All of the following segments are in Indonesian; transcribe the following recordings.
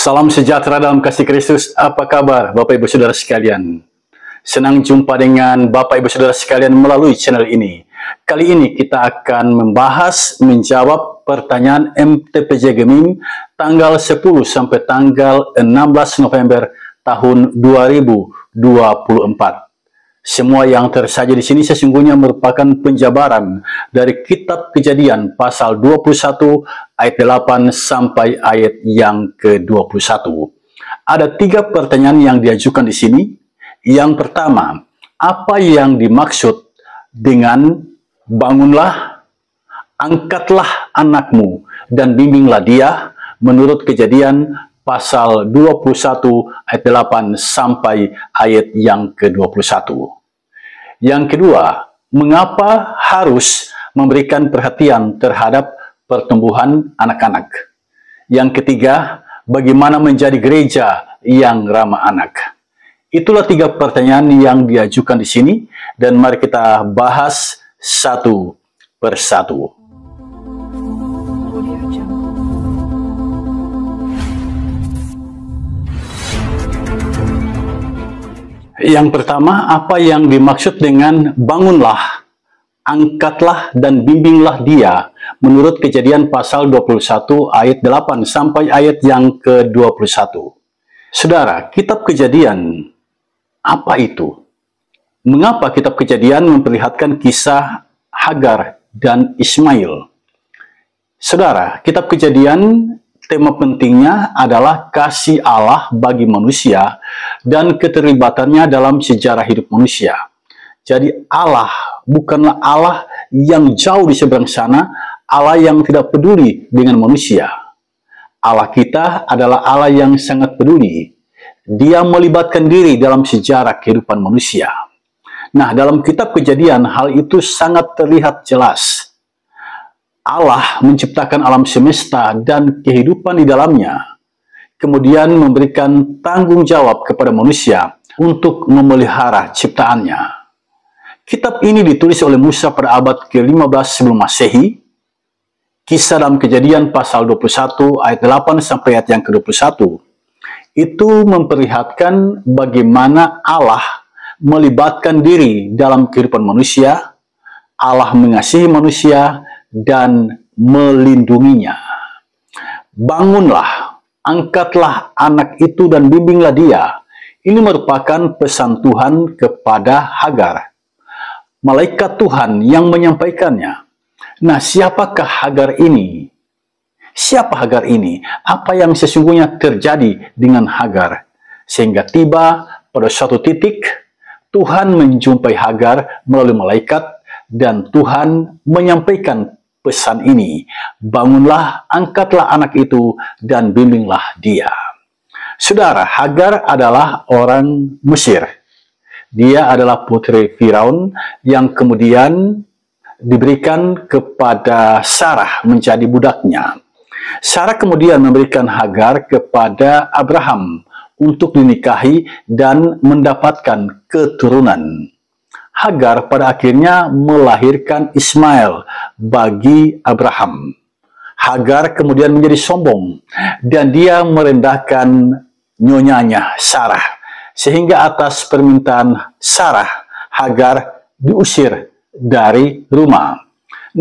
Salam sejahtera dalam kasih Kristus. Apa kabar Bapak Ibu Saudara sekalian? Senang jumpa dengan Bapak Ibu Saudara sekalian melalui channel ini. Kali ini kita akan menjawab pertanyaan MTPJ Gemim tanggal 10 sampai tanggal 16 November tahun 2024. Semua yang tersaji di sini sesungguhnya merupakan penjabaran dari Kitab Kejadian pasal 21 ayat 8 sampai ayat yang ke-21. Ada 3 pertanyaan yang diajukan di sini. Yang pertama, apa yang dimaksud dengan bangunlah, angkatlah anakmu dan bimbinglah dia menurut Kejadian pasal 21 ayat 8 sampai ayat yang ke-21. Yang kedua, mengapa harus memberikan perhatian terhadap pertumbuhan anak-anak? Yang ketiga, bagaimana menjadi gereja yang ramah anak? Itulah 3 pertanyaan yang diajukan di sini, dan mari kita bahas satu persatu. Yang pertama, apa yang dimaksud dengan bangunlah, angkatlah dan bimbinglah dia menurut Kejadian pasal 21 ayat 8 sampai ayat yang ke-21. Saudara, Kitab Kejadian apa itu? Mengapa Kitab Kejadian memperlihatkan kisah Hagar dan Ismail? Saudara, Kitab Kejadian tema pentingnya adalah kasih Allah bagi manusia dan keterlibatannya dalam sejarah hidup manusia. Jadi Allah bukanlah Allah yang jauh di seberang sana, Allah yang tidak peduli dengan manusia. Allah kita adalah Allah yang sangat peduli. Dia melibatkan diri dalam sejarah kehidupan manusia. Nah, dalam Kitab Kejadian hal itu sangat terlihat jelas. Allah menciptakan alam semesta dan kehidupan di dalamnya, kemudian memberikan tanggung jawab kepada manusia untuk memelihara ciptaannya. Kitab ini ditulis oleh Musa pada abad ke-15 sebelum Masehi. Kisah dalam Kejadian pasal 21 ayat 8 sampai ayat yang ke-21 itu memperlihatkan bagaimana Allah melibatkan diri dalam kehidupan manusia, Allah mengasihi manusia dan melindunginya. Bangunlah, angkatlah anak itu dan bimbinglah dia. Ini merupakan pesan Tuhan kepada Hagar. Malaikat Tuhan yang menyampaikannya. Nah, siapakah Hagar ini? Siapa Hagar ini? Apa yang sesungguhnya terjadi dengan Hagar? Sehingga tiba pada suatu titik, Tuhan menjumpai Hagar melalui malaikat, dan Tuhan menyampaikan pesan ini, bangunlah, angkatlah anak itu, dan bimbinglah dia. Saudara, Hagar adalah orang Mesir. Dia adalah putri Firaun yang kemudian diberikan kepada Sarah menjadi budaknya. Sarah kemudian memberikan Hagar kepada Abraham untuk dinikahi dan mendapatkan keturunan. Hagar pada akhirnya melahirkan Ismail bagi Abraham. Hagar kemudian menjadi sombong dan dia merendahkan nyonyanya Sarah, sehingga atas permintaan Sarah, Hagar diusir dari rumah.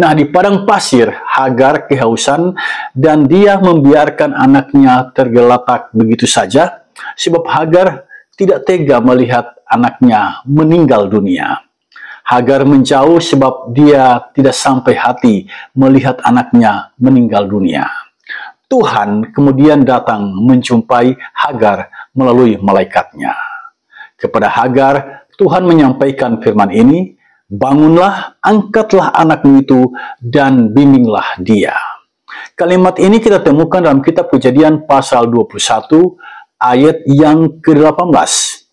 Nah, di padang pasir Hagar kehausan dan dia membiarkan anaknya tergeletak begitu saja, sebab Hagar tidak tega melihat anaknya meninggal dunia. Hagar menjauh sebab dia tidak sampai hati melihat anaknya meninggal dunia. Tuhan kemudian datang menjumpai Hagar melalui malaikatnya. Kepada Hagar, Tuhan menyampaikan firman ini, bangunlah, angkatlah anakmu itu, dan bimbinglah dia. Kalimat ini kita temukan dalam Kitab Kejadian pasal 21 ayat yang ke-18.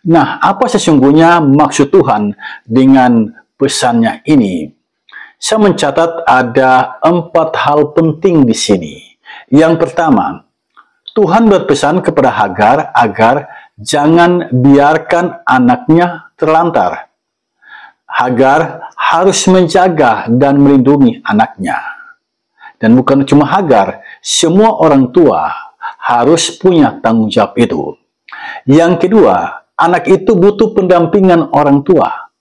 Nah, apa sesungguhnya maksud Tuhan dengan pesannya ini? Saya mencatat ada 4 hal penting di sini. Yang pertama, Tuhan berpesan kepada Hagar agar jangan biarkan anaknya terlantar. Hagar harus menjaga dan melindungi anaknya. Dan bukan cuma Hagar, semua orang tua harus punya tanggung jawab itu. Yang kedua, anak itu butuh pendampingan orang tua.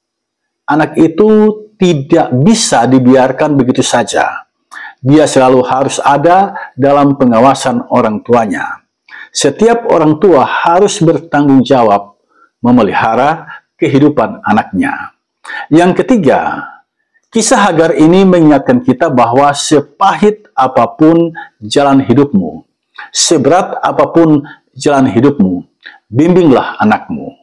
Anak itu tidak bisa dibiarkan begitu saja. Dia selalu harus ada dalam pengawasan orang tuanya. Setiap orang tua harus bertanggung jawab memelihara kehidupan anaknya. Yang ketiga, kisah Hagar ini mengingatkan kita bahwa sepahit apapun jalan hidupmu, seberat apapun jalan hidupmu, bimbinglah anakmu.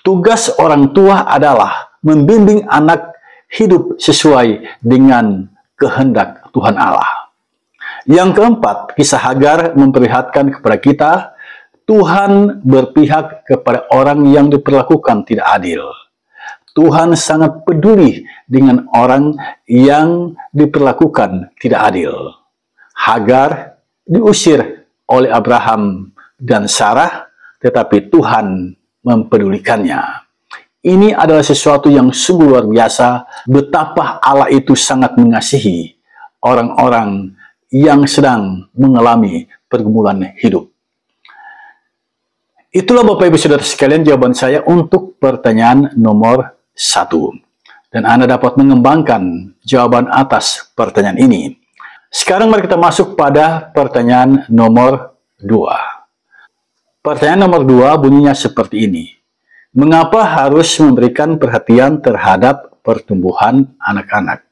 Tugas orang tua adalah membimbing anak hidup sesuai dengan kehendak Tuhan Allah. Yang keempat, kisah Hagar memperlihatkan kepada kita, Tuhan berpihak kepada orang yang diperlakukan tidak adil. Tuhan sangat peduli dengan orang yang diperlakukan tidak adil. Hagar diusir oleh Abraham dan Sarah, tetapi Tuhan mempedulikannya. Ini adalah sesuatu yang sungguh luar biasa, betapa Allah itu sangat mengasihi orang-orang yang sedang mengalami pergumulan hidup. Itulah Bapak Ibu Saudara sekalian jawaban saya untuk pertanyaan nomor 1. Dan Anda dapat mengembangkan jawaban atas pertanyaan ini. Sekarang mari kita masuk pada pertanyaan nomor 2. Pertanyaan nomor 2 bunyinya seperti ini. Mengapa harus memberikan perhatian terhadap pertumbuhan anak-anak?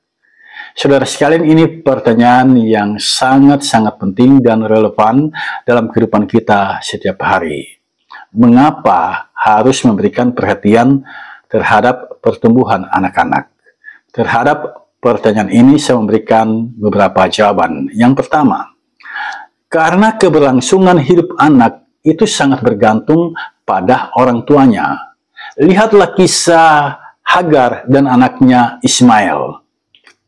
Saudara sekalian, ini pertanyaan yang sangat-sangat penting dan relevan dalam kehidupan kita setiap hari. Mengapa harus memberikan perhatian terhadap pertumbuhan anak-anak? Terhadap pertanyaan ini saya memberikan beberapa jawaban. Yang pertama, karena keberlangsungan hidup anak itu sangat bergantung pada orang tuanya. Lihatlah kisah Hagar dan anaknya Ismail.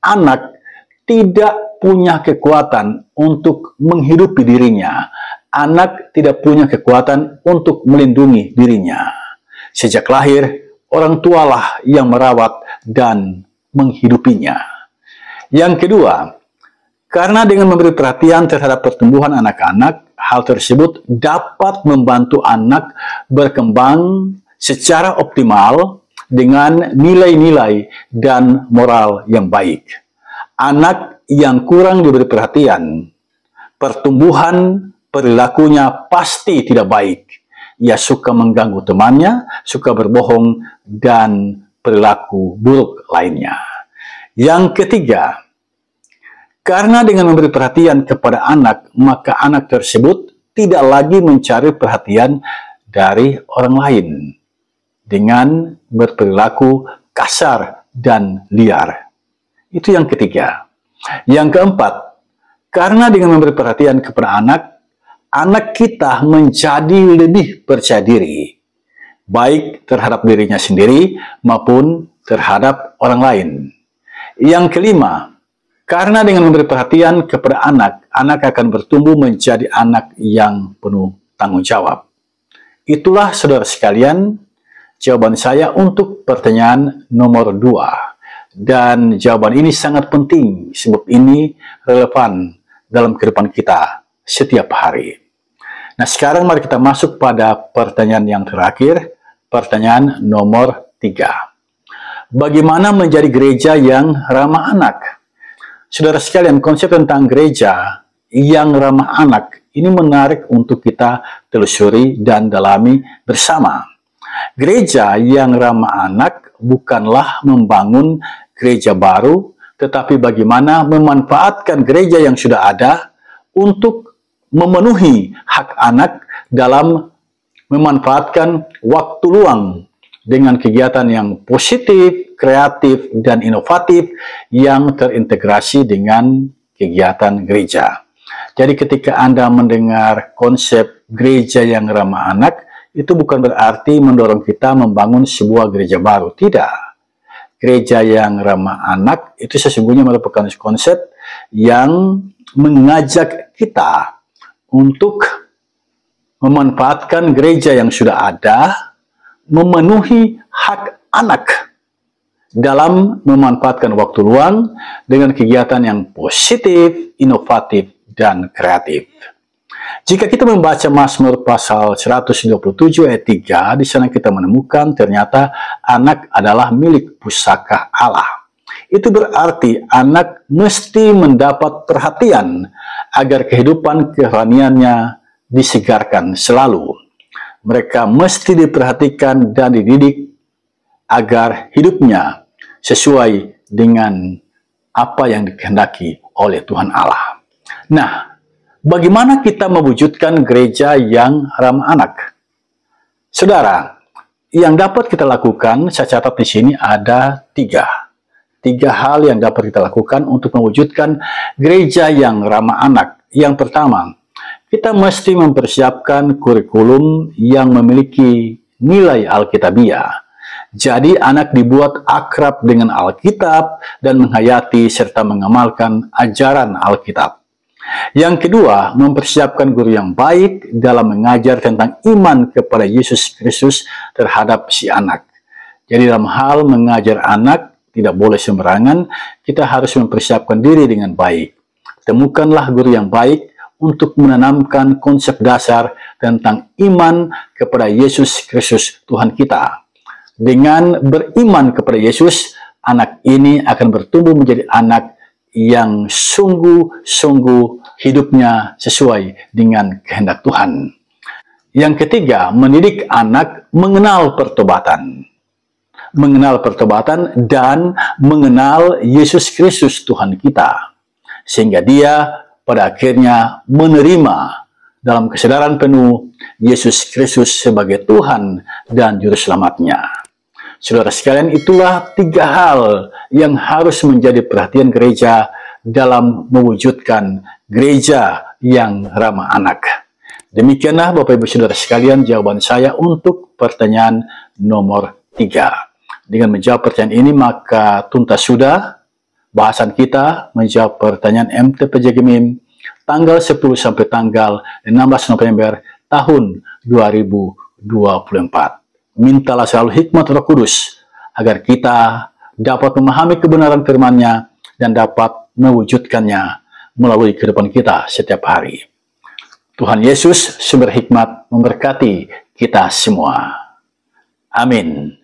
Anak tidak punya kekuatan untuk menghidupi dirinya. Anak tidak punya kekuatan untuk melindungi dirinya. Sejak lahir, orang tualah yang merawat dan menghidupinya. Yang kedua, karena dengan memberi perhatian terhadap pertumbuhan anak-anak, hal tersebut dapat membantu anak berkembang secara optimal dengan nilai-nilai dan moral yang baik. Anak yang kurang diberi perhatian, pertumbuhan perilakunya pasti tidak baik. Ia suka mengganggu temannya, suka berbohong, dan perilaku buruk lainnya. Yang ketiga, karena dengan memberi perhatian kepada anak, maka anak tersebut tidak lagi mencari perhatian dari orang lain dengan berperilaku kasar dan liar. Itu yang ketiga. Yang keempat, karena dengan memberi perhatian kepada anak, anak kita menjadi lebih percaya diri, baik terhadap dirinya sendiri maupun terhadap orang lain. Yang kelima, karena dengan memberi perhatian kepada anak, anak akan bertumbuh menjadi anak yang penuh tanggung jawab. Itulah saudara sekalian, jawaban saya untuk pertanyaan nomor 2. Dan jawaban ini sangat penting, sebab ini relevan dalam kehidupan kita setiap hari. Nah, sekarang mari kita masuk pada pertanyaan yang terakhir, pertanyaan nomor 3. Bagaimana menjadi gereja yang ramah anak? Saudara sekalian, konsep tentang gereja yang ramah anak ini menarik untuk kita telusuri dan dalami bersama. Gereja yang ramah anak bukanlah membangun gereja baru, tetapi bagaimana memanfaatkan gereja yang sudah ada untuk memenuhi hak anak dalam memanfaatkan waktu luang dengan kegiatan yang positif, kreatif, dan inovatif yang terintegrasi dengan kegiatan gereja. Jadi ketika Anda mendengar konsep gereja yang ramah anak, itu bukan berarti mendorong kita membangun sebuah gereja baru. Tidak. Gereja yang ramah anak itu sesungguhnya merupakan konsep yang mengajak kita untuk memanfaatkan gereja yang sudah ada, memenuhi hak anak dalam memanfaatkan waktu luang dengan kegiatan yang positif, inovatif, dan kreatif. Jika kita membaca Mazmur pasal 127 ayat 3, di sana kita menemukan ternyata anak adalah milik pusaka Allah. Itu berarti anak mesti mendapat perhatian agar kehidupan kerohaniannya disegarkan selalu. Mereka mesti diperhatikan dan dididik agar hidupnya sesuai dengan apa yang dikehendaki oleh Tuhan Allah. Nah, bagaimana kita mewujudkan gereja yang ramah anak? Saudara, yang dapat kita lakukan, saya catat di sini ada tiga hal yang dapat kita lakukan untuk mewujudkan gereja yang ramah anak. Yang pertama, kita mesti mempersiapkan kurikulum yang memiliki nilai Alkitabiah. Jadi anak dibuat akrab dengan Alkitab dan menghayati serta mengamalkan ajaran Alkitab. Yang kedua, mempersiapkan guru yang baik dalam mengajar tentang iman kepada Yesus Kristus terhadap si anak. Jadi dalam hal mengajar anak, tidak boleh sembarangan, kita harus mempersiapkan diri dengan baik. Temukanlah guru yang baik untuk menanamkan konsep dasar tentang iman kepada Yesus Kristus Tuhan kita. Dengan beriman kepada Yesus, anak ini akan bertumbuh menjadi anak yang sungguh-sungguh hidupnya sesuai dengan kehendak Tuhan. Yang ketiga, mendidik anak mengenal pertobatan. Mengenal pertobatan dan mengenal Yesus Kristus Tuhan kita. Sehingga dia pada akhirnya menerima dalam kesadaran penuh Yesus Kristus sebagai Tuhan dan Juru Selamatnya. Saudara sekalian, itulah tiga hal yang harus menjadi perhatian gereja dalam mewujudkan gereja yang ramah anak. Demikianlah Bapak Ibu Saudara sekalian jawaban saya untuk pertanyaan nomor 3. Dengan menjawab pertanyaan ini maka tuntas sudah bahasan kita menjawab pertanyaan MTPJ Gemim tanggal 10 sampai tanggal 16 November tahun 2024. Mintalah selalu hikmat Roh Kudus agar kita dapat memahami kebenaran firman-Nya dan dapat mewujudkannya melalui kehidupan kita setiap hari. Tuhan Yesus sumber hikmat memberkati kita semua. Amin.